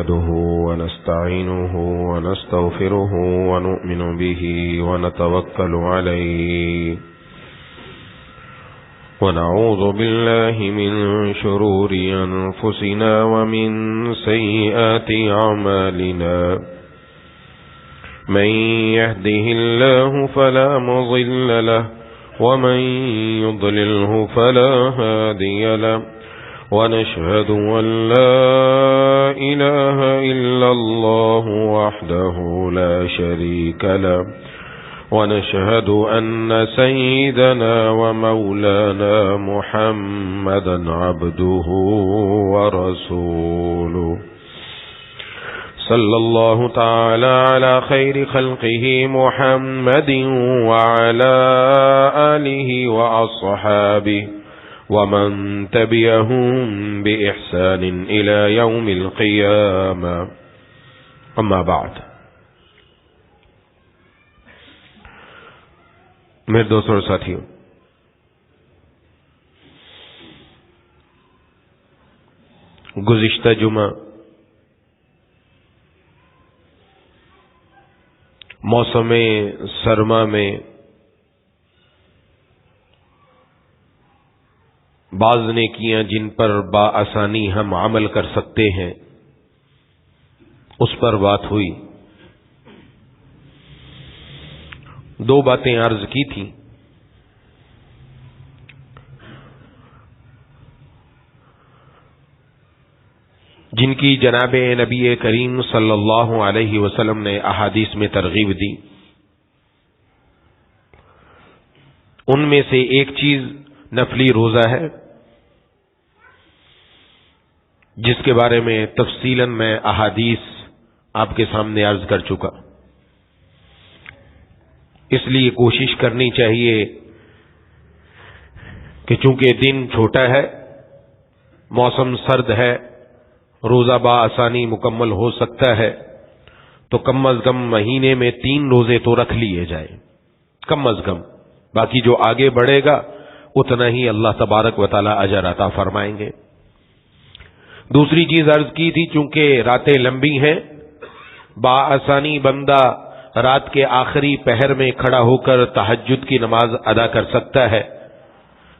نحمده ونستعينه ونستغفره ونؤمن به ونتوكل عليه ونعوذ بالله من شرور أنفسنا ومن سيئات أعمالنا من يهده الله فلا مضل له ومن يضلله فلا هادي له ونشهد أن لا إله إلا الله وحده لا شريك له ونشهد أن سيدنا ومولانا محمدا عبده ورسوله صلى الله تعالى على خير خلقه محمد وعلى آله وأصحابه ومن تبعهم بإحسان إلى يوم القيامة أما بعد میرے دوستوں اور ساتھیوں، گزشتہ جمعہ موسم سرما میں بعض نیکیاں جن پر بآسانی ہم عمل کر سکتے ہیں اس پر بات ہوئی۔ دو باتیں عرض کی تھیں۔ جن کی جناب نبی کریم صلی اللہ علیہ وسلم نے احادیث میں ترغیب دی، ان میں سے ایک چیز نفلی روزہ ہے، جس کے بارے میں تفصیلاً میں احادیث آپ کے سامنے عرض کر چکا۔ اس لیے کوشش کرنی چاہیے کہ چونکہ دن چھوٹا ہے، موسم سرد ہے، روزہ بآسانی مکمل ہو سکتا ہے، تو کم از کم مہینے میں 3 روزے تو رکھ لیے جائیں، کم از کم۔ باقی جو آگے بڑھے گا اتنا ہی اللہ تبارک و تعالی اجر عطا فرمائیں گے۔ دوسری چیز عرض کی تھی، چونکہ راتیں لمبی ہیں، بآسانی بندہ رات کے آخری پہر میں کھڑا ہو کر تہجد کی نماز ادا کر سکتا ہے۔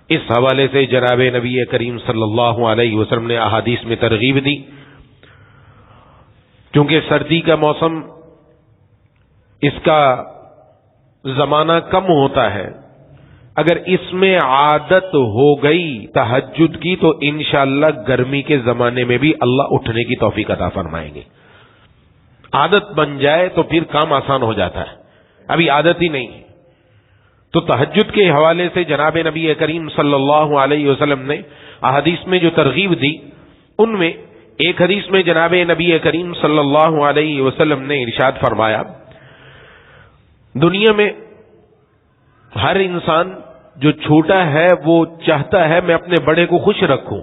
اس حوالے سے جناب نبی کریم صلی اللہ علیہ وسلم نے احادیث میں ترغیب دی۔ چونکہ سردی کا موسم، اس کا زمانہ کم ہوتا ہے، اگر اس میں عادت ہو گئی تہجد کی تو انشاءاللہ گرمی کے زمانے میں بھی اللہ اٹھنے کی توفیق عطا فرمائیں گے۔ عادت بن جائے تو پھر کام آسان ہو جاتا ہے، ابھی عادت ہی نہیں۔ تو تہجد کے حوالے سے جناب نبی کریم صلی اللہ علیہ وسلم نے احادیث میں جو ترغیب دی، ان میں ایک حدیث میں جناب نبی کریم صلی اللہ علیہ وسلم نے ارشاد فرمایا، دنیا میں ہر انسان جو چھوٹا ہے وہ چاہتا ہے میں اپنے بڑے کو خوش رکھوں،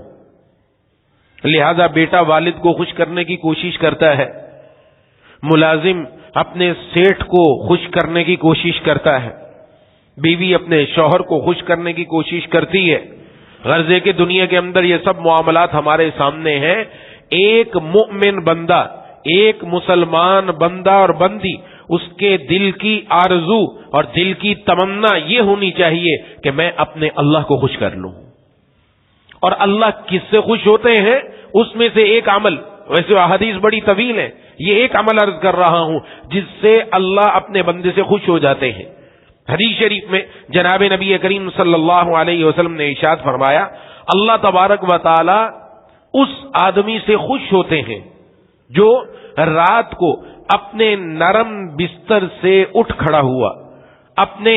لہذا بیٹا والد کو خوش کرنے کی کوشش کرتا ہے، ملازم اپنے سیٹھ کو خوش کرنے کی کوشش کرتا ہے، بیوی اپنے شوہر کو خوش کرنے کی کوشش کرتی ہے۔ غرض ہے کہ دنیا کے اندر یہ سب معاملات ہمارے سامنے ہیں۔ ایک مؤمن بندہ، ایک مسلمان بندہ اور بندی، اس کے دل کی آرزو اور دل کی تمنا یہ ہونی چاہیے کہ میں اپنے اللہ کو خوش کر لوں۔ اور اللہ کس سے خوش ہوتے ہیں؟ اس میں سے ایک عمل، ویسے احادیث بڑی طویل ہے، یہ ایک عمل عرض کر رہا ہوں جس سے اللہ اپنے بندے سے خوش ہو جاتے ہیں۔ حدیث شریف میں جناب نبی کریم صلی اللہ علیہ وسلم نے ارشاد فرمایا، اللہ تبارک و تعالی اس آدمی سے خوش ہوتے ہیں جو رات کو اپنے نرم بستر سے اٹھ کھڑا ہوا، اپنے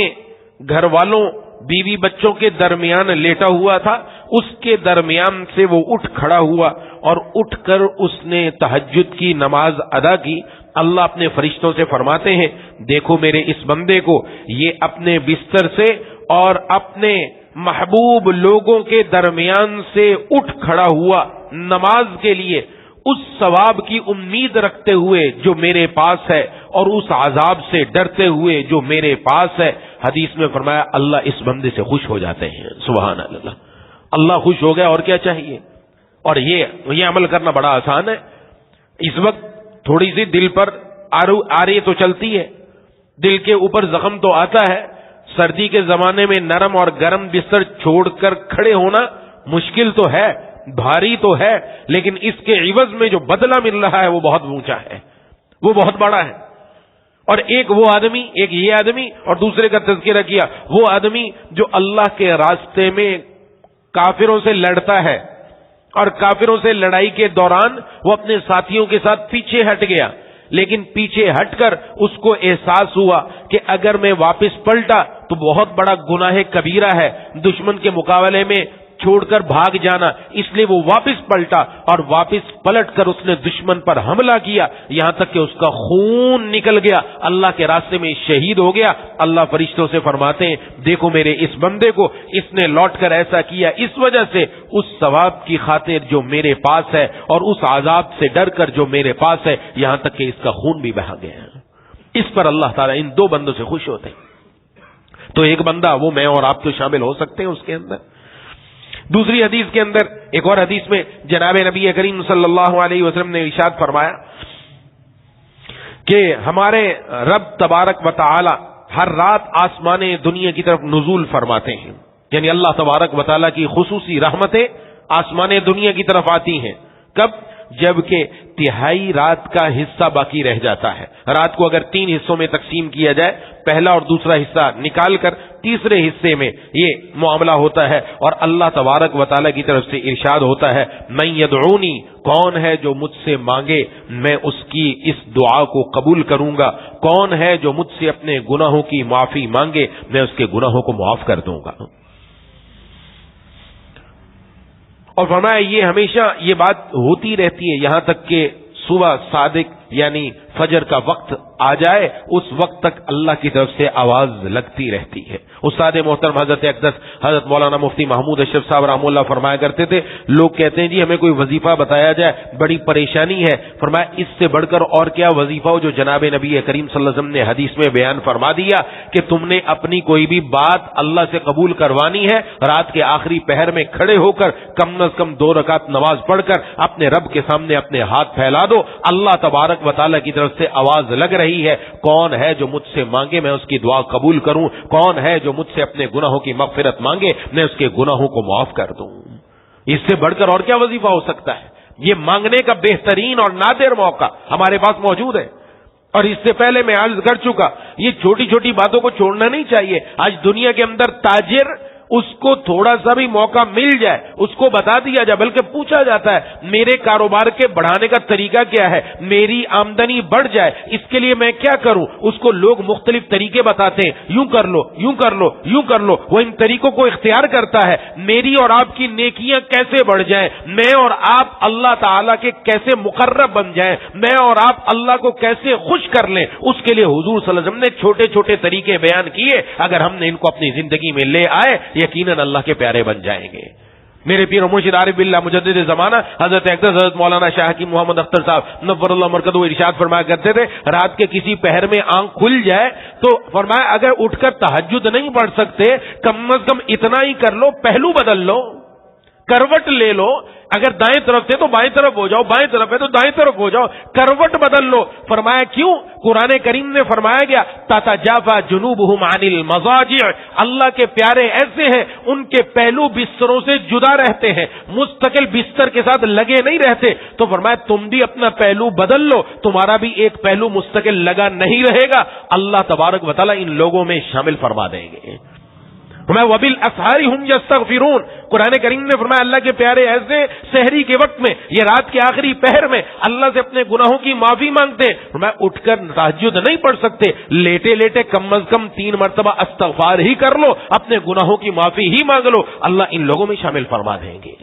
گھر والوں بیوی بچوں کے درمیان لیٹا ہوا تھا، اس کے درمیان سے وہ اٹھ کھڑا ہوا اور اٹھ کر اس نے تہجد کی نماز ادا کی۔ اللہ اپنے فرشتوں سے فرماتے ہیں، دیکھو میرے اس بندے کو، یہ اپنے بستر سے اور اپنے محبوب لوگوں کے درمیان سے اٹھ کھڑا ہوا نماز کے لیے، اس ثواب کی امید رکھتے ہوئے جو میرے پاس ہے اور اس عذاب سے ڈرتے ہوئے جو میرے پاس ہے۔ حدیث میں فرمایا اللہ اس بندے سے خوش ہو جاتے ہیں۔ سبحان اللہ، اللہ خوش ہو گیا، اور کیا چاہیے؟ اور یہ عمل کرنا بڑا آسان ہے۔ اس وقت تھوڑی سی دل پر آ رہی تو چلتی ہے، دل کے اوپر زخم تو آتا ہے. سردی کے زمانے میں نرم اور گرم بستر چھوڑ کر کھڑے ہونا مشکل تو ہے، بھاری تو ہے، لیکن اس کے عوض میں جو بدلہ مل رہا ہے وہ بہت اونچا ہے، وہ بہت بڑا ہے. اور ایک وہ آدمی، ایک یہ آدمی، اور دوسرے کا تذکرہ کیا وہ آدمی جو اللہ کے راستے میں کافروں سے لڑتا ہے، اور کافروں سے لڑائی کے دوران وہ اپنے ساتھیوں کے ساتھ پیچھے ہٹ گیا، لیکن پیچھے ہٹ کر اس کو احساس ہوا کہ اگر میں واپس پلٹا تو بہت بڑا گناہ کبیرہ ہے دشمن کے مقابلے میں چھوڑ کر بھاگ جانا. اس لیے وہ واپس پلٹا، اور واپس پلٹ کر اس نے دشمن پر حملہ کیا، یہاں تک کہ اس کا خون نکل گیا، اللہ کے راستے میں شہید ہو گیا. اللہ فرشتوں سے فرماتے ہیں دیکھو میرے اس بندے کو، اس نے لوٹ کر ایسا کیا اس وجہ سے، اس ثواب کی خاطر جو میرے پاس ہے، اور اس عذاب سے ڈر کر جو میرے پاس ہے، یہاں تک کہ اس کا خون بھی بہا گیا. اس پر اللہ تعالیٰ ان دو بندوں سے خوش ہوتے ہیں. تو ایک بندہ وہ میں اور آپ تو شامل ہو سکتے ہیں اس کے اندر. دوسری حدیث کے اندر، ایک اور حدیث میں جناب نبی کریم صلی اللہ علیہ وسلم نے ارشاد فرمایا کہ ہمارے رب تبارک و تعالی ہر رات آسمان دنیا کی طرف نزول فرماتے ہیں، یعنی اللہ تبارک و تعالی کی خصوصی رحمتیں آسمان دنیا کی طرف آتی ہیں. کب؟ جبکہ تہائی رات کا حصہ باقی رہ جاتا ہے. رات کو اگر 3 حصوں میں تقسیم کیا جائے، پہلا اور دوسرا حصہ نکال کر تیسرے حصے میں یہ معاملہ ہوتا ہے، اور اللہ تبارک و تعالیٰ کی طرف سے ارشاد ہوتا ہے من یدعونی، کون ہے جو مجھ سے مانگے میں اس کی اس دعا کو قبول کروں گا، کون ہے جو مجھ سے اپنے گناہوں کی معافی مانگے میں اس کے گناہوں کو معاف کر دوں گا. اور فرمایا یہ ہمیشہ یہ بات ہوتی رہتی ہے یہاں تک کہ صبح صادق یعنی فجر کا وقت آ جائے، اس وقت تک اللہ کی طرف سے آواز لگتی رہتی ہے. استاد محترم حضرت اقدس حضرت مولانا مفتی محمود اشرف صاحب رحمہ اللہ فرمایا کرتے تھے، لوگ کہتے ہیں جی ہمیں کوئی وظیفہ بتایا جائے، بڑی پریشانی ہے. فرمایا اس سے بڑھ کر اور کیا وظیفہ ہو جو جناب نبی کریم صلی اللہ علیہ وسلم نے حدیث میں بیان فرما دیا کہ تم نے اپنی کوئی بھی بات اللہ سے قبول کروانی ہے، رات کے آخری پہر میں کھڑے ہو کر کم از کم 2 رکعت نماز پڑھ کر اپنے رب کے سامنے اپنے ہاتھ پھیلا دو. اللہ تبارک و تعالیٰ کی طرف سے آواز لگ رہی ہے کون ہے جو مجھ سے مانگے میں اس کی دعا قبول کروں، کون ہے جو مجھ سے اپنے گناہوں کی مغفرت مانگے میں اس کے گناہوں کو معاف کر دوں. اس سے بڑھ کر اور کیا وظیفہ ہو سکتا ہے؟ یہ مانگنے کا بہترین اور نادر موقع ہمارے پاس موجود ہے. اور اس سے پہلے میں عرض کر چکا یہ چھوٹی چھوٹی باتوں کو چھوڑنا نہیں چاہیے. آج دنیا کے اندر تاجر اس کو تھوڑا سا بھی موقع مل جائے اس کو بتا دیا جائے، بلکہ پوچھا جاتا ہے میرے کاروبار کے بڑھانے کا طریقہ کیا ہے، میری آمدنی بڑھ جائے اس کے لیے میں کیا کروں. اس کو لوگ مختلف طریقے بتاتے ہیں، یوں کر لو یوں کر لو یوں کر لو. وہ ان طریقوں کو اختیار کرتا ہے. میری اور آپ کی نیکیاں کیسے بڑھ جائیں، میں اور آپ اللہ تعالیٰ کے کیسے مقرب بن جائیں، میں اور آپ اللہ کو کیسے خوش کر لیں، اس کے لیے حضور صلی اللہ علیہ وسلم نے چھوٹے چھوٹے طریقے بیان کیے. اگر ہم نے ان کو اپنی زندگی میں لے آئے یقیناً اللہ کے پیارے بن جائیں گے. میرے پیر و مرشد عارف باللہ مجدد زمانہ حضرت اقدس حضرت مولانا شاہ حکیم محمد اختر صاحب نور اللہ مرکزہ ارشاد فرمایا کرتے تھے رات کے کسی پہر میں آنکھ کھل جائے تو فرمایا اگر اٹھ کر تہجد نہیں پڑھ سکتے کم از کم اتنا ہی کر لو، پہلو بدل لو، کروٹ لے لو. اگر دائیں طرف سے تو بائیں طرف ہو جاؤ، بائیں طرف ہے تو دائیں طرف ہو جاؤ، کروٹ بدل لو. فرمایا کیوں؟ قرآن کریم نے فرمایا گیا تتجافی جنوبہم عن المضاجع، اللہ کے پیارے ایسے ہیں ان کے پہلو بستروں سے جدا رہتے ہیں، مستقل بستر کے ساتھ لگے نہیں رہتے. تو فرمایا تم بھی اپنا پہلو بدل لو، تمہارا بھی ایک پہلو مستقل لگا نہیں رہے گا. اللہ تبارک و تعالیٰ ان لوگوں میں شامل فرما دیں گے. وَبِالْأَسْحَارِ هُمْ يَسْتَغْفِرُونَ، قرآن کریم نے فرمایا اللہ کے پیارے ایسے سحری کے وقت میں، یہ رات کے آخری پہر میں اللہ سے اپنے گناہوں کی معافی مانگتے ہیں. فرمایا اٹھ کر تہجد نہیں پڑھ سکتے، لیٹے لیٹے کم از کم 3 مرتبہ استغفار ہی کر لو، اپنے گناہوں کی معافی ہی مانگ لو، اللہ ان لوگوں میں شامل فرما دیں گے.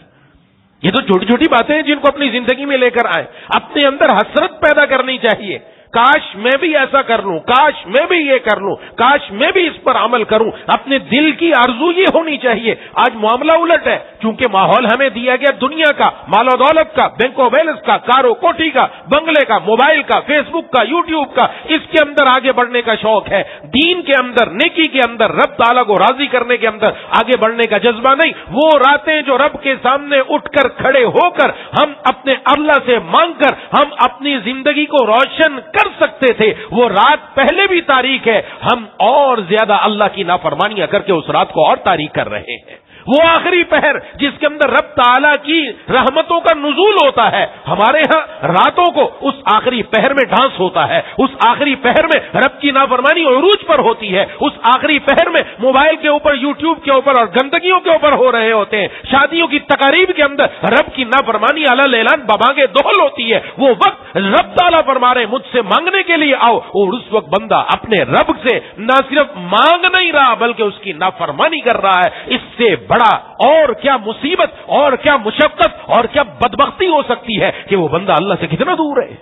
یہ تو چھوٹی چھوٹی باتیں ہیں جن کو اپنی زندگی میں لے کر آئے. اپنے اندر حسرت پیدا کرنی چاہیے. کاش میں بھی ایسا کر لوں، کاش میں بھی یہ کر لوں، کاش میں بھی اس پر عمل کروں. اپنے دل کی آرزو یہ ہونی چاہیے. آج معاملہ الٹ ہے، چونکہ ماحول ہمیں دیا گیا دنیا کا، مال و دولت کا، بینک آف بیلنس کا، کارو کوٹھی کا، بنگلے کا، موبائل کا، فیس بک کا، یوٹیوب کا، اس کے اندر آگے بڑھنے کا شوق ہے. دین کے اندر، نیکی کے اندر، رب تعالیٰ کو راضی کرنے کے اندر آگے بڑھنے کا جذبہ نہیں. وہ راتیں جو رب کے سامنے اٹھ کر کھڑے ہو کر ہم اپنے اللہ سے مانگ کر ہم اپنی زندگی کو روشن کر سکتے تھے، وہ رات پہلے بھی تاریک ہے. ہم اور زیادہ اللہ کی نافرمانیاں کر کے اس رات کو اور تاریک کر رہے ہیں. وہ آخری پہر جس کے اندر رب تعالیٰ کی رحمتوں کا نزول ہوتا ہے، ہمارے ہاں راتوں کو اس آخری پہر میں ڈانس ہوتا ہے. اس آخری پہر میں رب کی نافرمانی عروج پر ہوتی ہے. اس آخری پہر میں موبائل کے اوپر، یوٹیوب کے اوپر اور گندگیوں کے اوپر ہو رہے ہوتے ہیں. شادیوں کی تقاریب کے اندر رب کی نافرمانی علل اعلان ببانگے دہل ہوتی ہے. وہ وقت رب تعالیٰ فرما رہے مجھ سے مانگنے کے لیے آؤ، اور اس وقت بندہ اپنے رب سے نہ صرف مانگ نہیں رہا بلکہ اس کی نافرمانی کر رہا ہے. اس سے بڑا اور کیا مصیبت اور کیا مشقت اور کیا بدبختی ہو سکتی ہے کہ وہ بندہ اللہ سے کتنا دور ہے.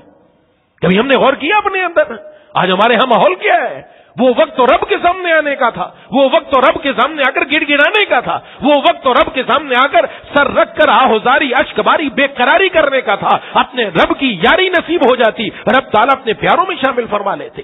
کبھی ہم نے غور کیا اپنے اندر؟ آج ہمارے ہاں ماحول کیا ہے؟ وہ وقت تو رب کے سامنے آنے کا تھا، وہ وقت تو رب کے سامنے آ کر گڑ گڑانے کا تھا، وہ وقت تو رب کے سامنے آ کر سر رکھ کر آہوزاری، اشک باری، بے قراری کرنے کا تھا. اپنے رب کی یاری نصیب ہو جاتی، رب تعالیٰ اپنے پیاروں میں شامل فرما لیتے.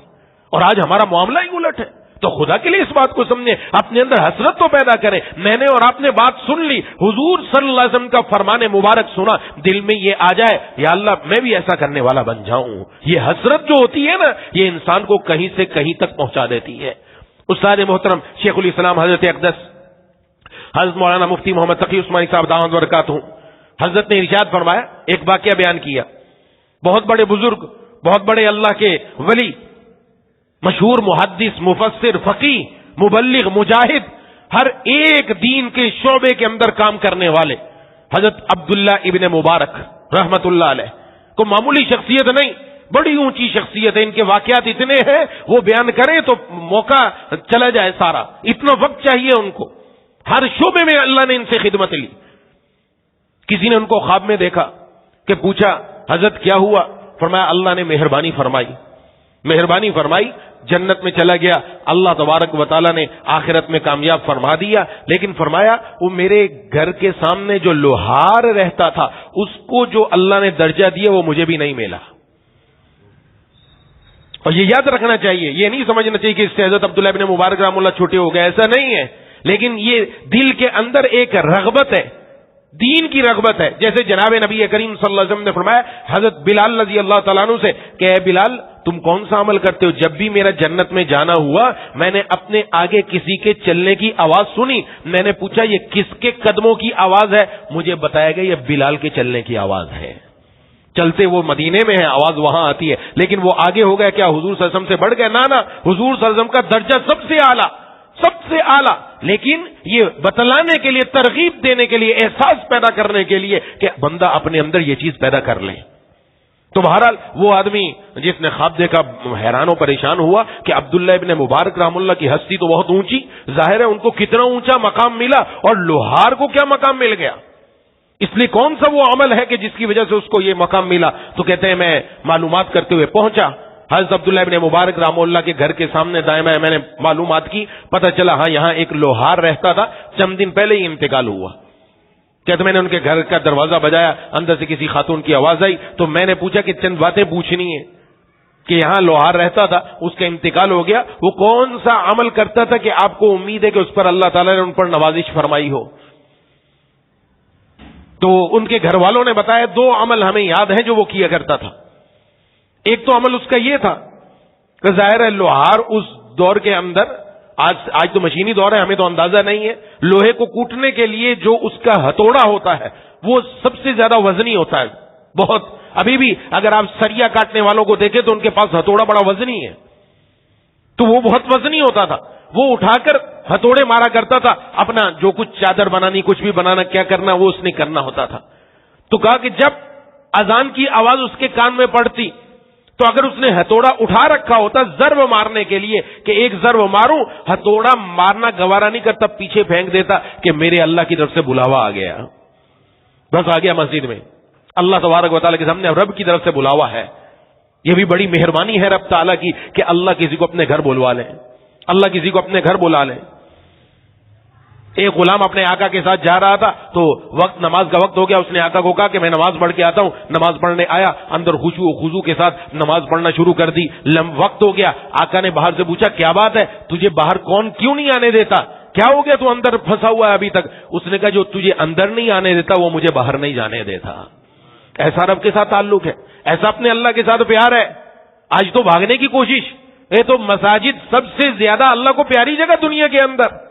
اور آج ہمارا معاملہ ہی الٹ ہے. تو خدا کے لیے اس بات کو سمجھیں، اپنے اندر حسرت تو پیدا کریں. میں نے اور آپ نے بات سن لی، حضور صلی اللہ علیہ وسلم کا فرمان مبارک سنا، دل میں یہ آ جائے یا اللہ میں بھی ایسا کرنے والا بن جاؤں. یہ حسرت جو ہوتی ہے نا، یہ انسان کو کہیں سے کہیں تک پہنچا دیتی ہے. استاد محترم شیخ الاسلام حضرت اقدس حضرت مولانا مفتی محمد تقی عثمانی صاحب دامت برکاتہ حضرت نے ارشاد فرمایا، ایک واقعہ بیان کیا. بہت بڑے بزرگ، بہت بڑے اللہ کے ولی، مشہور محدث، مفسر، فقیہ، مبلغ، مجاہد، ہر ایک دین کے شعبے کے اندر کام کرنے والے حضرت عبداللہ ابن مبارک رحمت اللہ علیہ کو معمولی شخصیت نہیں، بڑی اونچی شخصیت ہے. ان کے واقعات اتنے ہیں وہ بیان کریں تو موقع چلا جائے سارا، اتنا وقت چاہیے ان کو. ہر شعبے میں اللہ نے ان سے خدمت لی. کسی نے ان کو خواب میں دیکھا کہ پوچھا حضرت کیا ہوا؟ فرمایا اللہ نے مہربانی فرمائی، جنت میں چلا گیا. اللہ تبارک و تعالیٰ نے آخرت میں کامیاب فرما دیا. لیکن فرمایا وہ میرے گھر کے سامنے جو لوہار رہتا تھا اس کو جو اللہ نے درجہ دیا وہ مجھے بھی نہیں ملا. اور یہ یاد رکھنا چاہیے، یہ نہیں سمجھنا چاہیے کہ اس سے حضرت عبداللہ ابن مبارک رحمہ اللہ چھوٹے ہو گئے، ایسا نہیں ہے. لیکن یہ دل کے اندر ایک رغبت ہے، دین کی رغبت ہے. جیسے جناب نبی کریم صلی اللہ علیہ وسلم نے فرمایا حضرت بلال رضی اللہ تعالیٰ عنہ سے کہ اے بلال تم کون سا عمل کرتے ہو؟ جب بھی میرا جنت میں جانا ہوا میں نے اپنے آگے کسی کے چلنے کی آواز سنی، میں نے پوچھا یہ کس کے قدموں کی آواز ہے؟ مجھے بتایا گیا یہ بلال کے چلنے کی آواز ہے. چلتے وہ مدینے میں ہے، آواز وہاں آتی ہے، لیکن وہ آگے ہو گیا کیا حضور صلی اللہ علیہ وسلم سے بڑھ گئے؟ نہ، حضور صلی اللہ علیہ وسلم کا درجہ سب سے اعلیٰ. لیکن یہ بتلانے کے لیے، ترغیب دینے کے لیے، احساس پیدا کرنے کے لیے کہ بندہ اپنے اندر یہ چیز پیدا کر لے. تو بہرحال وہ آدمی جس نے خواب دیکھا حیران و پریشان ہوا کہ عبداللہ ابن مبارک رحم اللہ کی ہستی تو بہت اونچی، ظاہر ہے ان کو کتنا اونچا مقام ملا اور لوہار کو کیا مقام مل گیا. اس لیے کون سا وہ عمل ہے کہ جس کی وجہ سے اس کو یہ مقام ملا؟ تو کہتے ہیں میں معلومات کرتے ہوئے پہنچا حضرت عبداللہ ابن مبارک رحمہ اللہ کے گھر کے سامنے دائیں بائیں میں نے معلومات کی، پتہ چلا ہاں یہاں ایک لوہار رہتا تھا، چند دن پہلے ہی انتقال ہوا. کہتے میں نے ان کے گھر کا دروازہ بجایا، اندر سے کسی خاتون کی آواز آئی تو میں نے پوچھا کہ چند باتیں پوچھنی ہے کہ یہاں لوہار رہتا تھا، اس کا انتقال ہو گیا، وہ کون سا عمل کرتا تھا کہ آپ کو امید ہے کہ اس پر اللہ تعالیٰ نے ان پر نوازش فرمائی ہو؟ تو ان کے گھر والوں نے بتایا 2 عمل ہمیں یاد ہیں جو وہ کیا کرتا تھا. ایک تو عمل اس کا یہ تھا کہ ظاہر ہے لوہار اس دور کے اندر، آج تو مشینی دور ہے ہمیں تو اندازہ نہیں ہے، لوہے کو کوٹنے کے لیے جو اس کا ہتھوڑا ہوتا ہے وہ سب سے زیادہ وزنی ہوتا ہے. بہت ابھی بھی اگر آپ سریا کاٹنے والوں کو دیکھیں تو ان کے پاس ہتھوڑا بڑا وزنی ہے، تو وہ بہت وزنی ہوتا تھا. وہ اٹھا کر ہتھوڑے مارا کرتا تھا، اپنا جو کچھ چادر بنانی، کچھ بھی بنانا، کیا کرنا وہ اس نے کرنا ہوتا تھا. تو کہا کہ جب اذان کی آواز اس کے کان میں پڑتی تو اگر اس نے ہتھوڑا اٹھا رکھا ہوتا ضرب مارنے کے لیے کہ ایک ضرب ماروں، ہتھوڑا مارنا گوارا نہیں کرتا، پیچھے پھینک دیتا کہ میرے اللہ کی طرف سے بلاوا آ گیا، بس آ گیا مسجد میں، اللہ تبارک و تعالیٰ کے سامنے رب کی طرف سے بلاوا ہے. یہ بھی بڑی مہربانی ہے رب تعالیٰ کی کہ اللہ کسی کو اپنے گھر بلوا لیں، اللہ کسی کو اپنے گھر بلا لیں۔ ایک غلام اپنے آقا کے ساتھ جا رہا تھا تو وقت نماز کا وقت ہو گیا، اس نے آقا کو کہا کہ میں نماز پڑھ کے آتا ہوں۔ نماز پڑھنے آیا، اندر خشوع و خضوع کے ساتھ نماز پڑھنا شروع کر دی۔ وقت ہو گیا، آقا نے باہر سے پوچھا کیا بات ہے، تجھے باہر کون کیوں نہیں آنے دیتا، کیا ہو گیا، تو اندر پھنسا ہوا ہے ابھی تک؟ اس نے کہا جو تجھے اندر نہیں آنے دیتا وہ مجھے باہر نہیں جانے دیتا۔ ایسا رب کے ساتھ تعلق ہے، ایسا اپنے اللہ کے ساتھ پیار ہے۔ آج تو بھاگنے کی کوشش، یہ تو مساجد سب سے زیادہ اللہ کو پیاری جگہ دنیا کے اندر،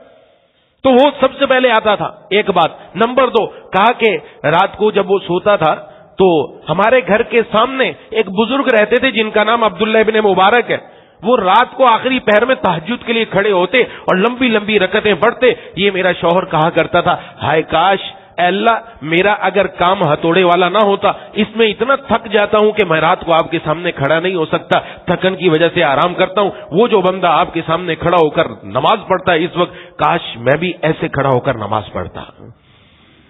تو وہ سب سے پہلے آتا تھا۔ ایک بات۔ نمبر 2، کہا کہ رات کو جب وہ سوتا تھا تو ہمارے گھر کے سامنے ایک بزرگ رہتے تھے جن کا نام عبداللہ ابن مبارک ہے۔ وہ رات کو آخری پہر میں تہجد کے لیے کھڑے ہوتے اور لمبی لمبی رکعتیں پڑھتے۔ یہ میرا شوہر کہا کرتا تھا، ہائے کاش اے اللہ میرا اگر کام ہتھوڑے والا نہ ہوتا، اس میں اتنا تھک جاتا ہوں کہ میں رات کو آپ کے سامنے کھڑا نہیں ہو سکتا، تھکن کی وجہ سے آرام کرتا ہوں۔ وہ جو بندہ آپ کے سامنے کھڑا ہو کر نماز پڑھتا ہے اس وقت، کاش میں بھی ایسے کھڑا ہو کر نماز پڑھتا،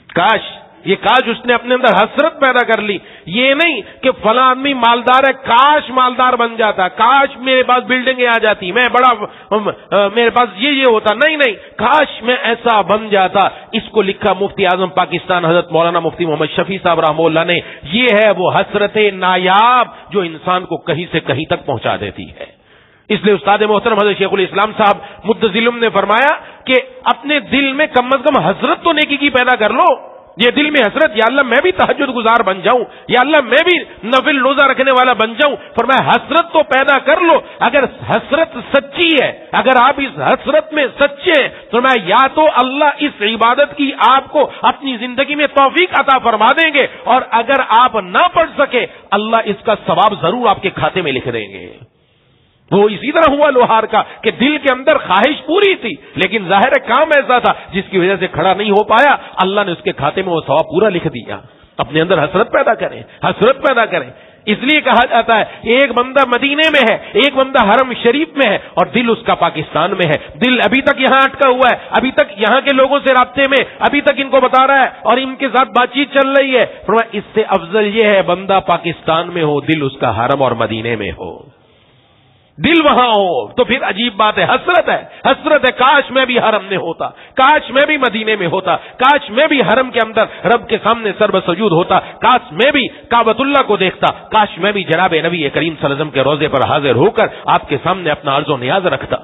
کاش اس نے اپنے اندر حسرت پیدا کر لی۔ یہ نہیں کہ فلاں آدمی مالدار ہے، کاش مالدار بن جاتا، کاش میرے پاس بلڈنگیں آ جاتی، میں بڑا میرے پاس یہ ہوتا، نہیں، کاش میں ایسا بن جاتا۔ اس کو لکھا مفتی اعظم پاکستان حضرت مولانا مفتی محمد شفیع صاحب رحمہ اللہ نے۔ یہ ہے وہ حسرت نایاب جو انسان کو کہیں سے کہیں تک پہنچا دیتی ہے۔ اس لیے استاد محترم حضرت شیخ الاسلام صاحب مدظلم نے فرمایا کہ اپنے دل میں کم از کم حسرت تو نیکی کی پیدا کر لو۔ یہ دل میں حسرت، یا اللہ میں بھی تہجد گزار بن جاؤں، یا اللہ میں بھی نفل روزہ رکھنے والا بن جاؤں۔ فرمایا حسرت تو پیدا کر لو۔ اگر حسرت سچی ہے، اگر آپ اس حسرت میں سچے ہیں، فرمایا یا تو اللہ اس عبادت کی آپ کو اپنی زندگی میں توفیق عطا فرما دیں گے، اور اگر آپ نہ پڑھ سکے اللہ اس کا ثواب ضرور آپ کے کھاتے میں لکھ دیں گے۔ وہ اسی طرح ہوا لوہار کا کہ دل کے اندر خواہش پوری تھی لیکن ظاہر کام ایسا تھا جس کی وجہ سے کھڑا نہیں ہو پایا، اللہ نے اس کے کھاتے میں وہ ثواب پورا لکھ دیا۔ اپنے اندر حسرت پیدا کریں، حسرت پیدا کریں۔ اس لیے کہا جاتا ہے ایک بندہ مدینے میں ہے، ایک بندہ حرم شریف میں ہے، اور دل اس کا پاکستان میں ہے۔ دل ابھی تک یہاں اٹکا ہوا ہے، ابھی تک یہاں کے لوگوں سے رابطے میں، ابھی تک ان کو بتا رہا ہے اور ان کے ساتھ بات چیت چل رہی ہے۔ فرمایا اس سے افضل یہ ہے بندہ پاکستان میں ہو، دل اس کا حرم اور مدینے میں ہو، دل وہاں ہو، تو پھر عجیب بات ہے، حسرت ہے کاش میں بھی حرم میں ہوتا، کاش میں بھی مدینے میں ہوتا، کاش میں بھی حرم کے اندر رب کے سامنے سر بسجود ہوتا، کاش میں بھی کعبۃ اللہ کو دیکھتا، کاش میں بھی جناب نبی کریم صلی اللہ علیہ وسلم کے روضے پر حاضر ہو کر آپ کے سامنے اپنا عرض و نیاز رکھتا۔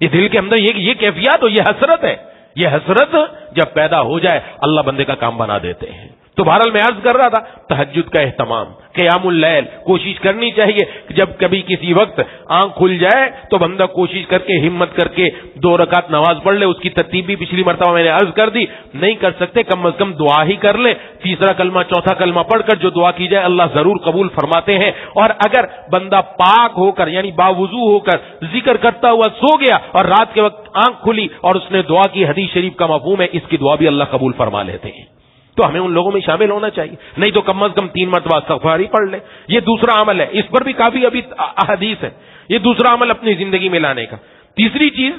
یہ دل کے اندر یہ کیفیت ہو، یہ حسرت ہے۔ یہ حسرت جب پیدا ہو جائے اللہ بندے کا کام بنا دیتے ہیں۔ تو بہرحال میں عرض کر رہا تھا تہجد کا اہتمام، قیام اللیل کوشش کرنی چاہیے کہ جب کبھی کسی وقت آنکھ کھل جائے تو بندہ کوشش کر کے ہمت کر کے 2 رکعت نماز پڑھ لے۔ اس کی ترتیب بھی پچھلی مرتبہ میں نے عرض کر دی، نہیں کر سکتے کم از کم دعا ہی کر لے، تیسرا کلمہ چوتھا کلمہ پڑھ کر جو دعا کی جائے اللہ ضرور قبول فرماتے ہیں۔ اور اگر بندہ پاک ہو کر یعنی باوضو ہو کر ذکر کرتا ہوا سو گیا اور رات کے وقت آنکھ کھلی اور اس نے دعا کی، حدیث شریف کا مفہوم ہے اس کی دعا بھی اللہ قبول فرما لیتے ہیں۔ تو ہمیں ان لوگوں میں شامل ہونا چاہیے، نہیں تو کم از کم 3 مرتبہ استغفار ہی پڑھ لیں۔ یہ دوسرا عمل ہے، اس پر بھی کافی ابھی احادیث ہے، یہ دوسرا عمل اپنی زندگی میں لانے کا۔ تیسری چیز،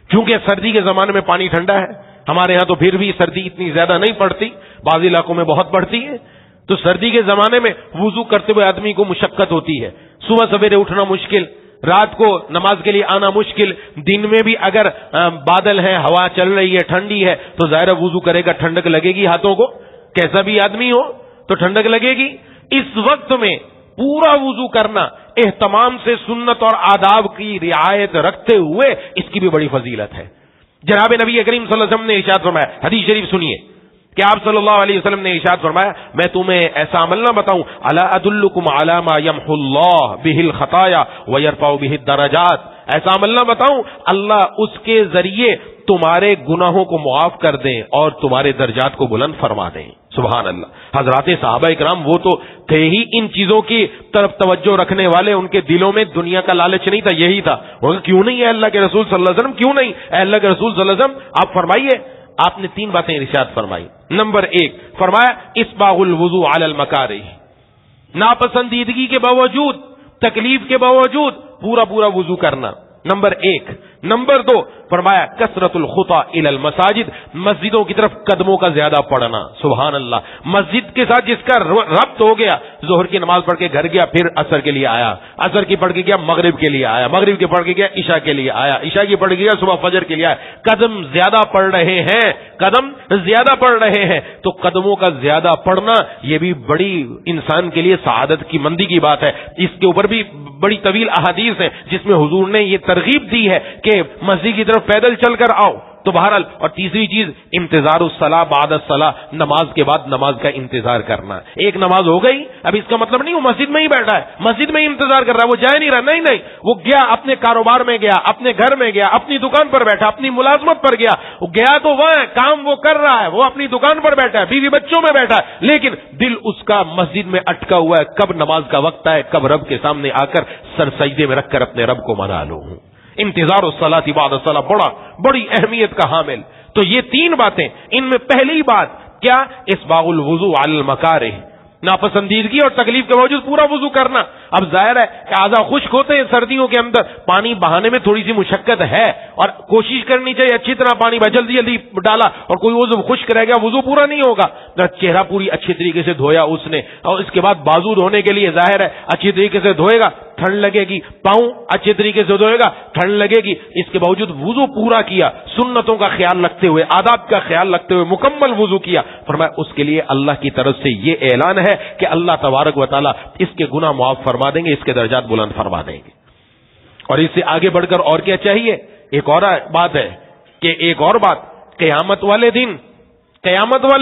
چونکہ سردی کے زمانے میں پانی ٹھنڈا ہے، ہمارے ہاں تو پھر بھی سردی اتنی زیادہ نہیں پڑتی، بعض علاقوں میں بہت پڑتی ہے، تو سردی کے زمانے میں وضو کرتے ہوئے آدمی کو مشقت ہوتی ہے، صبح سویرے اٹھنا مشکل، رات کو نماز کے لیے آنا مشکل، دن میں بھی اگر بادل ہے، ہوا چل رہی ہے، ٹھنڈی ہے تو ظاہر وضو کرے گا، ٹھنڈک لگے گی ہاتھوں کو، کیسا بھی آدمی ہو تو ٹھنڈک لگے گی۔ اس وقت میں پورا وضو کرنا اہتمام سے سنت اور آداب کی رعایت رکھتے ہوئے اس کی بھی بڑی فضیلت ہے۔ جناب نبی کریم صلی اللہ علیہ وسلم نے ارشاد فرمایا، حدیث شریف سنیے کہ آپ صلی اللہ علیہ وسلم نے ارشاد فرمایا، میں تمہیں ایسا عمل نہ بتاؤں، الا ادلکم علی ما یمحو اللہ بہ الخطایا ویرفع بہ الدرجات، ایسا عمل نہ بتاؤں اللہ اس کے ذریعے تمہارے گناہوں کو معاف کر دیں اور تمہارے درجات کو بلند فرما دیں۔ سبحان اللہ۔ حضرات صحابہ کرام وہ تو تھے ہی ان چیزوں کی طرف توجہ رکھنے والے، ان کے دلوں میں دنیا کا لالچ نہیں تھا، یہی تھا، کیوں نہیں ہے اللہ کے رسول صلی اللہ علیہ وسلم، کیوں نہیں اے اللہ کے رسول صلی اللہ علیہ وسلم، آپ فرمائیے۔ آپ نے 3 باتیں ارشاد فرمائی۔ نمبر 1 فرمایا اسباغ الوضوء علی المکارہ، ناپسندیدگی کے باوجود، تکلیف کے باوجود پورا وضو کرنا، نمبر 1۔ نمبر 2 فرمایا کثرت الخطا الی المساجد، مسجدوں کی طرف قدموں کا زیادہ پڑنا. سبحان اللہ. مسجد کے ساتھ جس کا ربط ہو گیا، ظہر کی نماز پڑھ کے گھر گیا، پھر عصر کے لیے آیا، عصر کی پڑھ کے گیا مغرب کے لیے آیا، مغرب کی پڑھ کے گیا عشاء کے لیے آیا، عشاء کی پڑھ کے گیا صبح فجر کے لیے آیا. قدم زیادہ پڑھ رہے ہیں، قدم زیادہ پڑھ رہے ہیں. تو قدموں کا زیادہ پڑھنا یہ بھی بڑی انسان کے لیے سعادت کی مندی کی بات ہے. اس کے اوپر بھی بڑی طویل احادیث ہیں جس میں حضور نے یہ ترغیب دی ہے کہ مسجد کی طرف پیدل چل کر آؤ. تو بہرحال، اور تیسری چیز انتظار الصلاح بعد الصلاح، نماز کے بعد نماز کا انتظار کرنا. ایک نماز ہو گئی، اب اس کا مطلب نہیں وہ مسجد میں ہی بیٹھا ہے، مسجد میں ہی انتظار کر رہا ہے، وہ جائے نہیں رہا. نہیں، وہ گیا اپنے کاروبار میں گیا، اپنے گھر میں گیا، اپنی دکان پر بیٹھا، اپنی ملازمت پر گیا. وہ گیا تو وہ ہے، کام وہ کر رہا ہے، وہ اپنی دکان پر بیٹھا ہے، بیوی بچوں میں بیٹھا ہے، لیکن دل اس کا مسجد میں اٹکا ہوا ہے. کب نماز کا وقت ہے، کب رب کے سامنے آ کر سر سجدے میں رکھ کر اپنے رب کو منا لوں. انتظار الصلاۃ بعد الصلاۃ بڑی اہمیت کا حامل. تو یہ تین باتیں، ان میں پہلی بات کیا؟ اسباغ الوضوء علی المکارہ، ناپسندیدگی اور تکلیف کے باوجود پورا وضو کرنا. اب ظاہر ہے کہ اعضاء خشک ہوتے ہیں سردیوں کے اندر، پانی بہانے میں تھوڑی سی مشقت ہے، اور کوشش کرنی چاہیے اچھی طرح پانی جلدی جلدی ڈالا، اور کوئی وضو خشک رہ گیا وضو پورا نہیں ہوگا. چہرہ پوری اچھی طریقے سے دھویا اس نے، اور اس کے بعد بازو دھونے کے لیے ظاہر ہے اچھی طریقے سے دھوئے گا، ٹھنڈ لگے گی، پاؤں اچھے طریقے سے دھوئے گا، ٹھنڈ لگے گی. اس کے باوجود وضو پورا کیا، سنتوں کا خیال رکھتے ہوئے، آداب کا خیال رکھتے ہوئے مکمل وضو کیا. فرمایا اس کے لیے اللہ کی طرف سے یہ اعلان ہے کہ اللہ تبارک و تعالیٰ اس کے گناہ معاف فرما دیں گے، اس کے درجات بلند فرما دیں گے. اور اس سے آگے بڑھ کر اور کیا چاہیے؟ ایک اور بات ہے کہ ایک اور بات، قیامت والے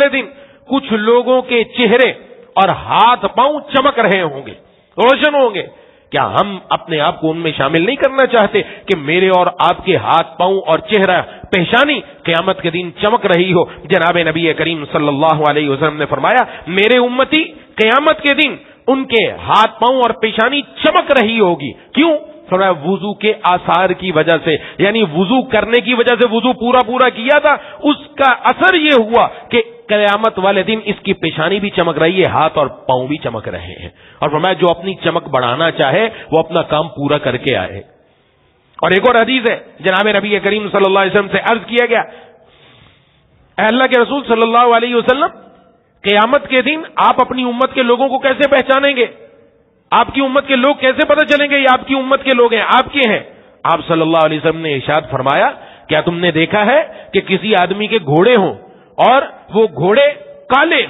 دن کچھ لوگوں کے چہرے اور ہاتھ پاؤں چمک رہے ہوں گے، روشن ہوں گے. کیا ہم اپنے آپ کو ان میں شامل نہیں کرنا چاہتے کہ میرے اور آپ کے ہاتھ پاؤں اور چہرہ پیشانی قیامت کے دن چمک رہی ہو؟ جناب نبی کریم صلی اللہ علیہ وسلم نے فرمایا میرے امتی قیامت کے دن ان کے ہاتھ پاؤں اور پیشانی چمک رہی ہوگی. کیوں؟ فرمایا وضو کے آثار کی وجہ سے، یعنی وضو کرنے کی وجہ سے وضو پورا کیا تھا، اس کا اثر یہ ہوا کہ قیامت والے دن اس کی پیشانی بھی چمک رہی ہے، ہاتھ اور پاؤں بھی چمک رہے ہیں. اور فرمایا جو اپنی چمک بڑھانا چاہے وہ اپنا کام پورا کر کے آئے. اور ایک اور حدیث ہے، جناب نبی کریم صلی اللہ علیہ وسلم سے عرض کیا گیا، اے اللہ کے رسول صلی اللہ علیہ وسلم، قیامت کے دن آپ اپنی امت کے لوگوں کو کیسے پہچانیں گے؟ آپ کی امت کے لوگ کیسے پتہ چلیں گے یہ آپ کی امت کے لوگ ہیں، آپ کے ہیں؟ آپ صلی اللہ علیہ وسلم نے ارشاد فرمایا، کیا تم نے دیکھا ہے کہ کسی آدمی کے گھوڑے ہوں اور وہ گھوڑے کالے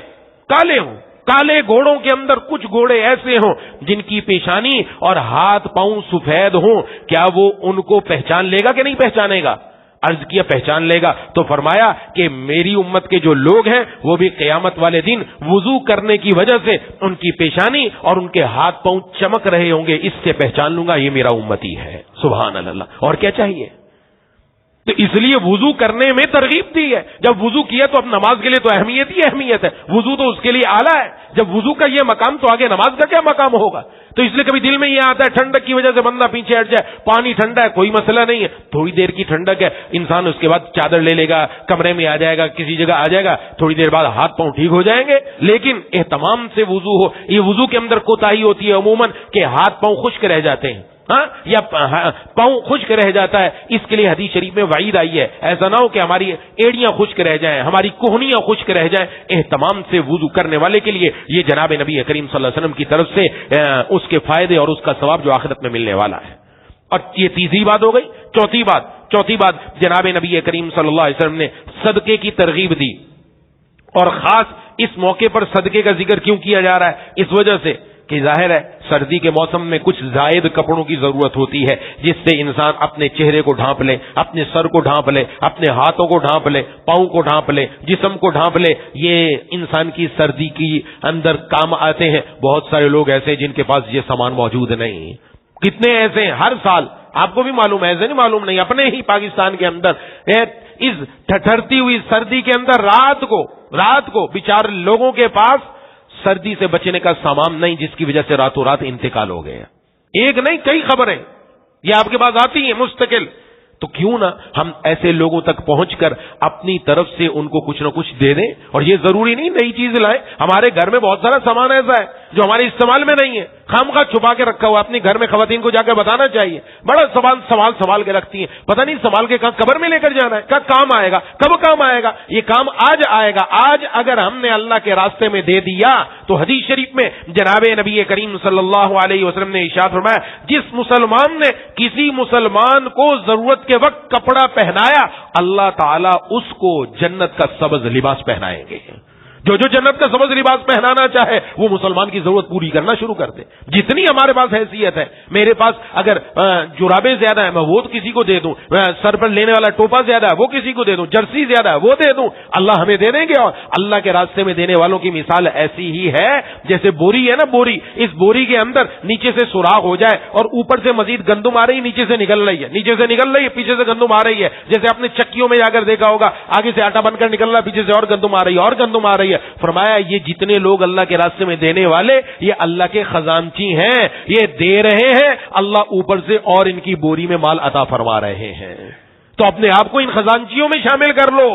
ہوں، کالے گھوڑوں کے اندر کچھ گھوڑے ایسے ہوں جن کی پیشانی اور ہاتھ پاؤں سفید ہوں، کیا وہ ان کو پہچان لے گا کہ نہیں پہچانے گا؟ عرض کیا پہچان لے گا. تو فرمایا کہ میری امت کے جو لوگ ہیں وہ بھی قیامت والے دن وضو کرنے کی وجہ سے ان کی پیشانی اور ان کے ہاتھ پاؤں چمک رہے ہوں گے، اس سے پہچان لوں گا یہ میرا امتی ہے. سبحان اللہ. اور کیا چاہیے؟ تو اس لیے وضو کرنے میں ترغیب دی ہے. جب وضو کیا تو اب نماز کے لیے تو اہمیت ہی اہمیت ہے، وضو تو اس کے لیے اعلیٰ ہے. جب وضو کا یہ مقام تو آگے نماز کا کیا مقام ہوگا؟ تو اس لیے کبھی دل میں یہ آتا ہے ٹھنڈک کی وجہ سے بندہ پیچھے ہٹ جائے، پانی ٹھنڈا ہے کوئی مسئلہ نہیں ہے، تھوڑی دیر کی ٹھنڈک ہے، انسان اس کے بعد چادر لے لے گا، کمرے میں آ جائے گا، کسی جگہ آ جائے گا، تھوڑی دیر بعد ہاتھ پاؤں ٹھیک ہو جائیں گے. لیکن اہتمام سے وضو ہو. یہ وضو کے اندر کوتاہی ہوتی ہے عموماً کہ ہاتھ پاؤں خشک رہ جاتے ہیں، یا پاؤں خشک رہ جاتا ہے. اس کے لیے حدیث شریف میں وعید آئی ہے، ایسا نہ ہو کہ ہماری ایڑیاں خشک رہ جائیں، ہماری کوہنیاں خشک رہ جائیں. اہتمام سے وضو کرنے والے کے لیے یہ جناب نبی کریم صلی اللہ علیہ وسلم کی طرف سے اس کے فائدے اور اس کا ثواب جو آخرت میں ملنے والا ہے. اور یہ تیسری بات ہو گئی. چوتھی بات جناب نبی کریم صلی اللہ علیہ وسلم نے صدقے کی ترغیب دی. اور خاص اس موقع پر صدقے کا ذکر کیوں کیا جا رہا ہے؟ اس وجہ سے کہ ظاہر ہے سردی کے موسم میں کچھ زائد کپڑوں کی ضرورت ہوتی ہے جس سے انسان اپنے چہرے کو ڈھانپ لے، اپنے سر کو ڈھانپ لے، اپنے ہاتھوں کو ڈھانپ لے، پاؤں کو ڈھانپ لے، جسم کو ڈھانپ لے. یہ انسان کی سردی کی اندر کام آتے ہیں. بہت سارے لوگ ایسے ہیں جن کے پاس یہ سامان موجود نہیں. کتنے ایسے ہیں ہر سال، آپ کو بھی معلوم ہے، ایسے نہیں معلوم نہیں، اپنے ہی پاکستان کے اندر اس ٹھٹھرتی ہوئی سردی کے اندر رات کو بیچارے لوگوں کے پاس سردی سے بچنے کا سامان نہیں، جس کی وجہ سے راتوں رات انتقال ہو گئے. ایک نہیں کئی خبریں یہ آپ کے پاس آتی ہیں مستقل. تو کیوں نہ ہم ایسے لوگوں تک پہنچ کر اپنی طرف سے ان کو کچھ نہ کچھ دے دیں. اور یہ ضروری نہیں نئی چیز لائیں، ہمارے گھر میں بہت سارا سامان ایسا ہے جو ہمارے استعمال میں نہیں ہے. خامخواہ چھپا کے رکھا ہوا. اپنی گھر میں خواتین کو جا کے بتانا چاہیے. بڑا سوال کے رکھتی ہیں, پتہ نہیں سوال کے کہاں قبر میں لے کر جانا ہے, کب کام آئے گا, کب کام آئے گا. یہ کام آج آئے گا. آج اگر ہم نے اللہ کے راستے میں دے دیا تو حدیث شریف میں جناب نبی کریم صلی اللہ علیہ وسلم نے ارشاد فرمایا, جس مسلمان نے کسی مسلمان کو ضرورت کے وقت کپڑا پہنایا, اللہ تعالیٰ اس کو جنت کا سبز لباس پہنائیں گے. جو جنت کا سبز لباس پہنانا چاہے وہ مسلمان کی ضرورت پوری کرنا شروع کر دے. جتنی ہمارے پاس حیثیت ہے, میرے پاس اگر جرابیں زیادہ ہیں میں وہ کسی کو دے دوں, سر پر لینے والا ٹوپا زیادہ ہے وہ کسی کو دے دوں, جرسی زیادہ ہے وہ دے دوں, اللہ ہمیں دے دیں گے. اور اللہ کے راستے میں دینے والوں کی مثال ایسی ہی ہے جیسے بوری ہے نا, بوری, اس بوری کے اندر نیچے سے سوراخ ہو جائے اور اوپر سے مزید گندم آ رہی, نیچے سے نکل رہی ہے, نیچے سے نکل رہی ہے, پیچھے سے گندم آ رہی ہے. جیسے آپ نے چکیوں میں جا کر دیکھا ہوگا, آگے سے آٹا بن کر نکل رہا ہے, پیچھے سے اور گندم آ رہی ہے اور گندم آ رہی ہے. فرمایا یہ جتنے لوگ اللہ کے راستے میں دینے والے یہ اللہ کے خزانچی ہیں, یہ دے رہے ہیں, اللہ اوپر سے اور ان کی بوری میں مال عطا فرما رہے ہیں. تو اپنے آپ کو ان خزانچیوں میں شامل کر لو.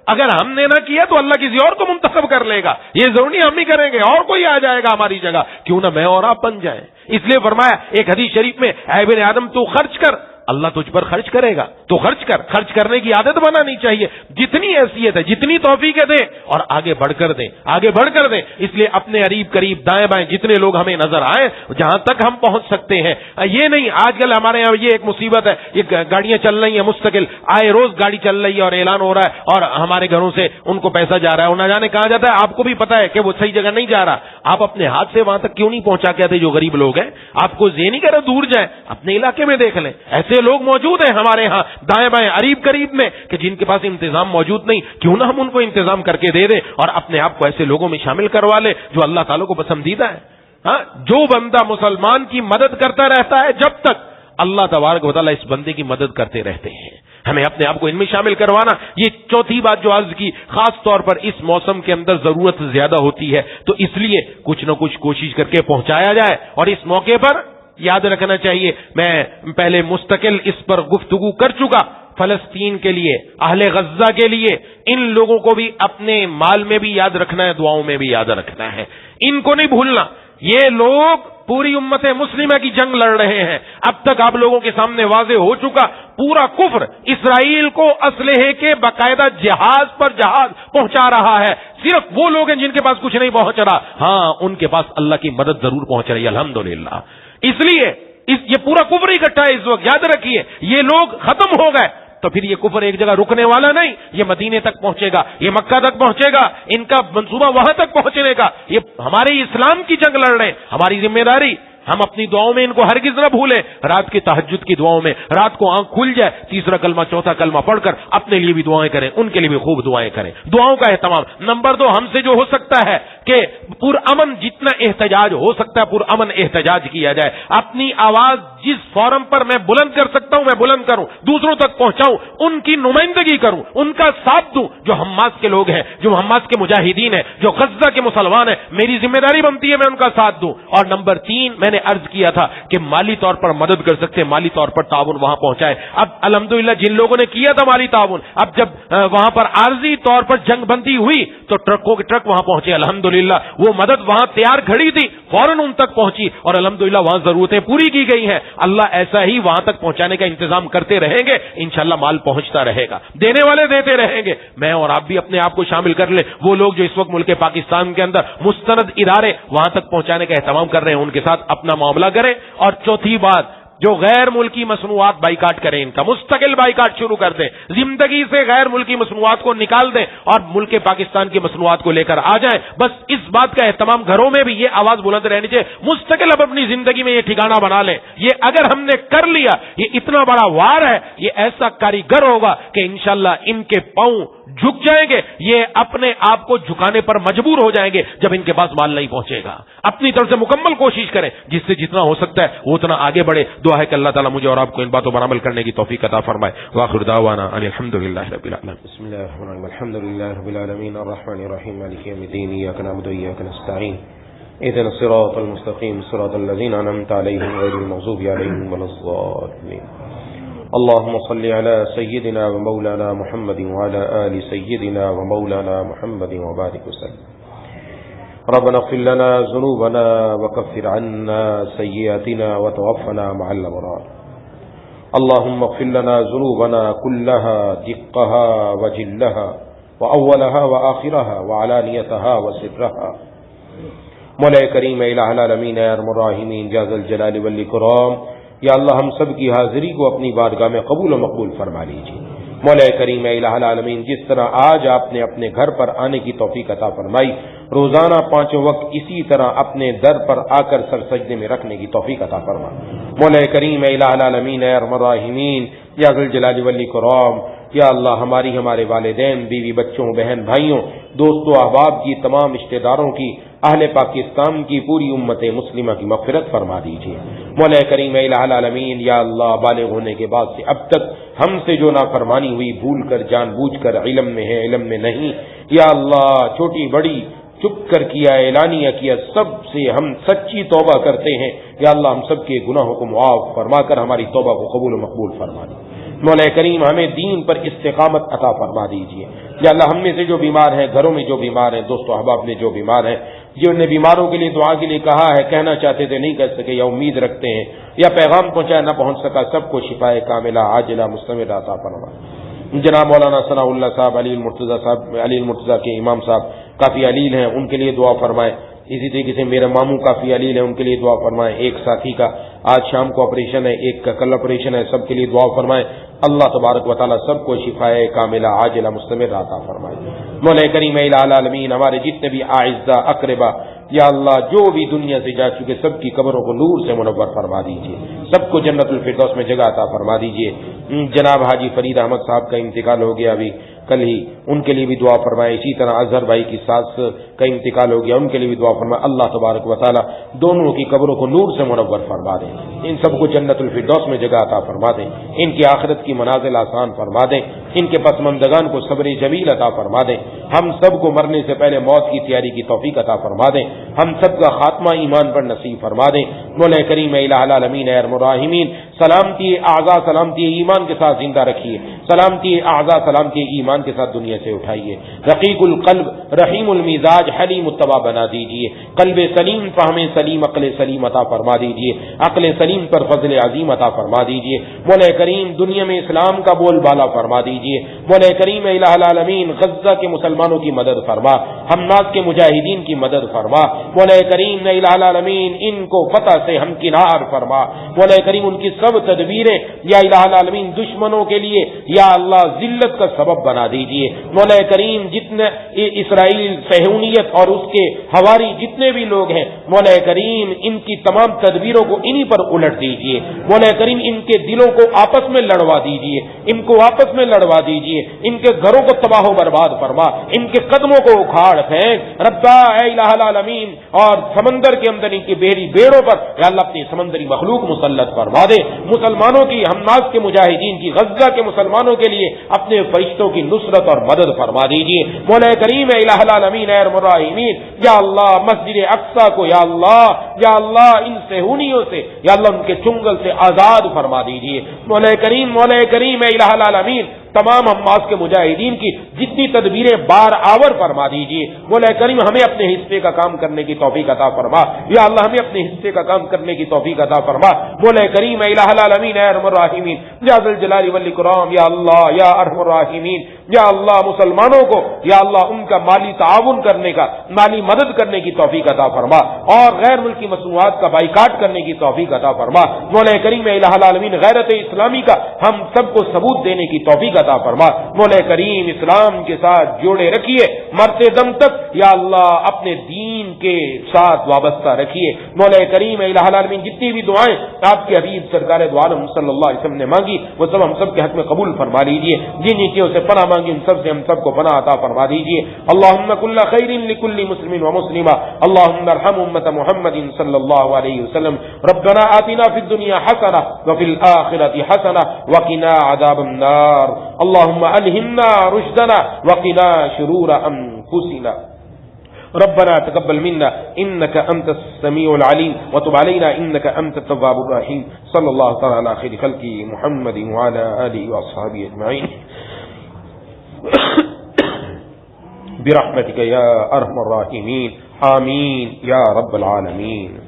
اگر ہم نے نہ کیا تو اللہ کسی اور کو منتخب کر لے گا. یہ ضروری نہیں ہم ہی کریں گے, اور کوئی آ جائے گا ہماری جگہ, کیوں نہ میں اور آپ بن جائیں. اس لیے فرمایا ایک حدیث شریف میں, اے ابن آدم تو خرچ کر, اللہ تجھ پر خرچ کرے گا تو خرچ کر. خرچ کرنے کی عادت بنانی چاہیے, جتنی حیثیت ہے جتنی توفیقیں دیں, اور آگے بڑھ کر دیں, آگے بڑھ کر دیں. اس لیے اپنے قریب قریب دائیں بائیں جتنے لوگ ہمیں نظر آئے, جہاں تک ہم پہنچ سکتے ہیں. یہ نہیں آج کل ہمارے یہاں یہ ایک مصیبت ہے, یہ گاڑیاں چل رہی ہیں مستقل, آئے روز گاڑی چل رہی ہے اور اعلان ہو رہا ہے, اور ہمارے گھروں سے ان کو پیسہ جا رہا ہے, اور نہ جانے کہاں جاتا ہے. آپ کو بھی پتا ہے کہ وہ صحیح جگہ نہیں جا رہا. آپ اپنے ہاتھ سے وہاں تک کیوں نہیں پہنچا کے آتے جو غریب لوگ ہیں؟ آپ کو یہ نہیں کہہ رہے دور جائیں, اپنے علاقے میں دیکھ لیں. ایسے لوگ موجود ہیں ہمارے ہاں دائیں بائیں قریب قریب میں کہ جن کے پاس انتظام موجود نہیں. کیوں نہ ہم ان کو انتظام کر کے دے دیں اور اپنے آپ کو ایسے لوگوں میں شامل کروا لے جو اللہ تعالیٰ کو پسندیدہ ہے. ہاں, جو بندہ مسلمان کی مدد کرتا رہتا ہے جب تک اللہ تبارک و تعالیٰ اس بندے کی مدد کرتے رہتے ہیں. ہمیں اپنے آپ کو ان میں شامل کروانا. یہ چوتھی بات جو عرض کی, خاص طور پر اس موسم کے اندر ضرورت زیادہ ہوتی ہے, تو اس لیے کچھ نہ کچھ کوشش کر کے پہنچایا جائے. اور اس موقع پر یاد رکھنا چاہیے, میں پہلے مستقل اس پر گفتگو کر چکا, فلسطین کے لیے, اہل غزہ کے لیے, ان لوگوں کو بھی اپنے مال میں بھی یاد رکھنا ہے, دعاؤں میں بھی یاد رکھنا ہے. ان کو نہیں بھولنا. یہ لوگ پوری امت مسلمہ کی جنگ لڑ رہے ہیں. اب تک آپ لوگوں کے سامنے واضح ہو چکا, پورا کفر اسرائیل کو اسلحے کے باقاعدہ جہاز پر جہاز پہنچا رہا ہے. صرف وہ لوگ ہیں جن کے پاس کچھ نہیں پہنچ رہا. ہاں, ان کے پاس اللہ کی مدد ضرور پہنچ رہی ہے, الحمدللہ. اس لیے یہ پورا کفر اکٹھا ہے اس وقت. یاد رکھیے, یہ لوگ ختم ہو گئے تو پھر یہ کفر ایک جگہ رکنے والا نہیں. یہ مدینے تک پہنچے گا, یہ مکہ تک پہنچے گا, ان کا منصوبہ وہاں تک پہنچنے کا. یہ ہمارے اسلام کی جنگ لڑ رہے ہیں, ہماری ذمہ داری. ہم اپنی دعاؤں میں ان کو ہرگز نہ بھولیں. رات کی تہجد کی دعاؤں میں, رات کو آنکھ کھل جائے, تیسرا کلمہ چوتھا کلمہ پڑھ کر اپنے لیے بھی دعائیں کریں, ان کے لیے بھی خوب دعائیں کریں. دعاؤں کا اہتمام. نمبر 2, ہم سے جو ہو سکتا ہے کہ پرامن جتنا احتجاج ہو سکتا ہے پرامن احتجاج کیا جائے. اپنی آواز جس فورم پر میں بلند کر سکتا ہوں میں بلند کروں, دوسروں تک پہنچاؤں, ان کی نمائندگی کروں, ان کا ساتھ دوں. جو حماس کے لوگ ہیں, جو حماس کے مجاہدین ہیں, جو غزہ کے مسلمان ہیں, میری ذمہ داری بنتی ہے میں ان کا ساتھ دوں. اور نمبر 3, میں نے عرض کیا تھا کہ مالی طور پر مدد کر سکتے, مالی طور پر تعاون وہاں پہنچائے. اب الحمدللہ جن لوگوں نے کیا تھا مالی تعاون, اب جب وہاں پر عارضی طور پر جنگ بندی ہوئی تو ٹرکوں کے ٹرک وہاں پہنچے. الحمدللہ وہ مدد وہاں تیار کھڑی تھی, فوراً ان تک پہنچی, اور الحمدللہ وہاں ضرورتیں پوری کی گئی ہیں. اللہ ایسا ہی وہاں تک پہنچانے کا انتظام کرتے رہیں گے, انشاءاللہ مال پہنچتا رہے گا, دینے والے دیتے رہیں گے. میں اور آپ بھی اپنے آپ کو شامل کر لیں. وہ لوگ جو اس وقت ملک پاکستان کے اندر مستند ادارے وہاں تک پہنچانے کا اہتمام کر رہے ہیں, ان کے ساتھ اپنا معاملہ کریں. اور چوتھی بات, جو غیر ملکی مصنوعات بائیکاٹ کریں, ان کا مستقل بائیکاٹ شروع کر دیں. زندگی سے غیر ملکی مصنوعات کو نکال دیں اور ملک پاکستان کی مصنوعات کو لے کر آ جائیں. بس اس بات کا اہتمام, گھروں میں بھی یہ آواز بلند رہنی چاہیے. مستقل اب اپنی زندگی میں یہ ٹھکانہ بنا لیں. یہ اگر ہم نے کر لیا, یہ اتنا بڑا وار ہے, یہ ایسا کاریگر ہوگا کہ انشاءاللہ ان کے پاؤں جھک جائیں گے. یہ اپنے آپ کو جھکانے پر مجبور ہو جائیں گے جب ان کے پاس مال نہیں پہنچے گا. اپنی طرف سے مکمل کوشش کریں, جس سے جتنا ہو سکتا ہے وہ اتنا آگے بڑھے. دعا ہے کہ اللہ تعالیٰ مجھے اور آپ کو ان باتوں پر عمل کرنے کی توفیق عطا فرمائے. وآخر دعوانا ان الحمدللہ رب العالمین. بسم اللہ الرحمن الرحیم. الحمدللہ رب العالمین الرحمن الرحیم مالک یوم الدین. ایاک نعبد و ایاک نستعین. اهدنا الصراط المستقیم صراط الذین انعمت علیہم غیر المغضوب علیہم ولا الضالین. اللهم صل على سيدنا ومولانا محمد وعلى آل سيدنا ومولانا محمد وبارك وسلم. ربنا اغفر لنا ذنوبنا وكفر عنا سيئاتنا وتوفنا مع الأبرار اللهم اغفر لنا ذنوبنا كلها دقها وجلها وأولها وآخرها وعلانيتها وسرها. مولا کریم الہ العالمین ارحم الراحمین یا ذا الجلال والاکرام، یا اللہ ہم سب کی حاضری کو اپنی بارگاہ میں قبول و مقبول فرما لیجیے. مولا کریم الہ العالمین، جس طرح آج آپ نے اپنے گھر پر آنے کی توفیق عطا فرمائی، روزانہ 5 وقت اسی طرح اپنے در پر آ کر سر سجدے میں رکھنے کی توفیق عطا فرما. مولا کریم الہ العالمین ارحم الراحمین یا ذا الجلال والاکرام، یا اللہ ہمارے والدین، بیوی، بچوں، بہن بھائیوں، دوستوں، احباب کی، تمام رشتہ داروں کی، اہل پاکستان کی، پوری امت مسلمہ کی مغفرت فرما دیجیے. مولا کریم الہ العالمین، یا اللہ بالغ ہونے کے بعد سے اب تک ہم سے جو نافرمانی ہوئی، بھول کر، جان بوجھ کر، علم میں ہے، علم میں نہیں، یا اللہ چھوٹی بڑی، چپ کر کیا، اعلانیہ کیا، سب سے ہم سچی توبہ کرتے ہیں. یا اللہ ہم سب کے گناہوں کو معاف فرما کر ہماری توبہ کو قبول و مقبول فرما دیجیے. مولا کریم ہمیں دین پر استقامت عطا فرما دیجیے. یا اللہ ہم میں سے جو بیمار ہیں، گھروں میں جو بیمار ہیں، دوستو احباب میں جو بیمار ہیں، جنہوں نے بیماروں کے لیے دعا کے لیے کہا ہے، کہنا چاہتے تھے نہیں کہہ سکے، یا امید رکھتے ہیں، یا پیغام پہنچایا نہ پہنچ سکا، سب کو شفائے کاملہ عاجلہ مستمرہ عطا فرما. جناب مولانا ثناء اللہ صاحب، علی المرتضیٰ کے امام صاحب کافی علیل ہیں، ان کے لیے دعا فرمائے. اسی طریقے سے میرے ماموں کافی علیل ہیں، ان کے لیے دعا فرمائیں. ایک ساتھی کا آج شام کو آپریشن ہے، ایک کا کل آپریشن ہے، سب کے لیے دعا فرمائیں. اللہ تبارک و تعالیٰ سب کو شفائے کاملہ عاجلہ مستمرہ عطا فرمائے. مولا کریم الہ العالمین ہمارے جتنے بھی اعزاء اقربا، یا اللہ جو بھی دنیا سے جا چکے سب کی قبروں کو نور سے منور فرما دیجیے، سب کو جنت الفردوس میں جگہ عطا فرما دیجیے. جناب حاجی فرید احمد صاحب کا انتقال ہو گیا ابھی کل ہی، ان کے لیے بھی دعا فرمائے. اسی طرح اظہر بھائی کی ساس کا انتقال ہو گیا، ان کے لیے بھی دعا فرمائے. اللہ تبارک و تعالیٰ دونوں کی قبروں کو نور سے منور فرما دیں، ان سب کو جنت الفردوس میں جگہ عطا فرما دیں، ان کی آخرت کی منازل آسان فرما دیں، ان کے پسماندگان کو صبر جمیل عطا فرما دیں. ہم سب کو مرنے سے پہلے موت کی تیاری کی توفیق عطا فرما دیں. ہم سب کا خاتمہ ایمان پر نصیب فرما دیں. مولا کریم الہ العالمین ارحم الراحمین سلامتی اعضاء، سلامتی ایمان کے ساتھ زندہ رکھیے، سلامتی اعضاء، سلامتی ایمان کے ساتھ دنیا سے اٹھائیے. رقیق القلب، رحیم المزاج، حلیم الطبع بنا دیجیے. قلب سلیم، فہم سلیم، عقل سلیم عطا فرما دیجیے. عقل سلیم پر فضل عظیم عطا فرما دیجیے. مولا کریم دنیا میں اسلام کا بول بالا فرما دیجیے. مولا کریم الہ العالمین غزہ کے مسلمانوں کی مدد فرما، حماس کے مجاہدین کی مدد فرما. مولا کریم الہ العالمین ان کو فتح سے ہمکنار فرما. مولا کریم ان کی سب تدبیریں یا الہ العالمین دشمنوں کے لیے یا اللہ ذلت کا سبب بنا دیجیے. مولا کریم جتنے اسرائیل، صہیونیت اور اس کے حواری جتنے بھی لوگ ہیں، مولا کریم ان کی تمام تدبیروں کو انہی پر الٹ دیجیے. مولا کریم ان کے دلوں کو آپس میں لڑوا دیجیے، ان کو آپس میں لڑوا دیجیے، ان کے گھروں کو تباہ و برباد فرما، ان کے قدموں کو اکھاڑ پھینک. ربا اے الہ العالمین، اور سمندر کے اندر ان کی بحری بیڑوں پر یا اللہ اپنی سمندری مخلوق مسلط فرما دے. مسلمانوں کی، حماس کے مجاہدین کی، غزہ کے مسلمانوں کے لیے اپنے فرشتوں کی نصرت اور مدد فرما دیجیے. مولا کریم الہ العالمین ارحم الراحمین یا اللہ مسجد اقصی کو یا اللہ ان صہیونیوں سے یا اللہ ان کے چنگل سے آزاد فرما دیجیے. مولا کریم الہ العالمین تمام حماس کے مجاہدین کی جتنی تدبیریں بار آور فرما دیجیے. مولا کریم ہمیں اپنے حصے کا کام کرنے کی توفیق عطا فرما. یا اللہ ہمیں اپنے حصے کا کام کرنے کی توفیق عطا فرما. مولا کریم الہ العالمین ارحم الراحمین یا ذل الجلال والاکرام یا اللہ یا ارحم الراحمین یا اللہ مسلمانوں کو یا اللہ ان کا مالی تعاون کرنے کا، مالی مدد کرنے کی توفیق عطا فرما اور غیر ملکی مصنوعات کا بائیکاٹ کرنے کی توفیق عطا فرما. مولا کریم الہ العالمین غیرت اسلامی کا ہم سب کو ثبوت دینے کی توفیق عطا فرما. مولا کریم اسلام کے ساتھ جوڑے رکھیے مرتے دم تک یا اللہ، اپنے دین کے ساتھ وابستہ رکھیے. مولا کریم الہ العالمین جتنی بھی دعائیں آپ کے حبیب سرکار دو عالم صلی اللہ علیہ وسلم نے مانگی وہ سب ہم سب کے حق میں قبول فرما لیجیے. جن نیکیوں سے پناہ مانگی ان سب سے ہم سب کو پناہ عطا فرما دیجیے. اللہم کل خیر لکل مسلم و مسلمہ، اللہم ارحم امت محمد صلی اللہ علیہ وسلم. ربنا آتنا فی الدنیا حسنہ وفی الآخرۃ حسنہ وقنا عذاب النار. اللہم الہمنا رشدنا وقنا شرور انفسنا. ربنا تقبل منا انك انت السميع العليم وتب علينا انك انت التواب الرحيم. صلى الله تعالى على خير خلقه محمد وعلى اله واصحابه اجمعين برحمتك يا ارحم الراحمين. آمین یا رب العالمین.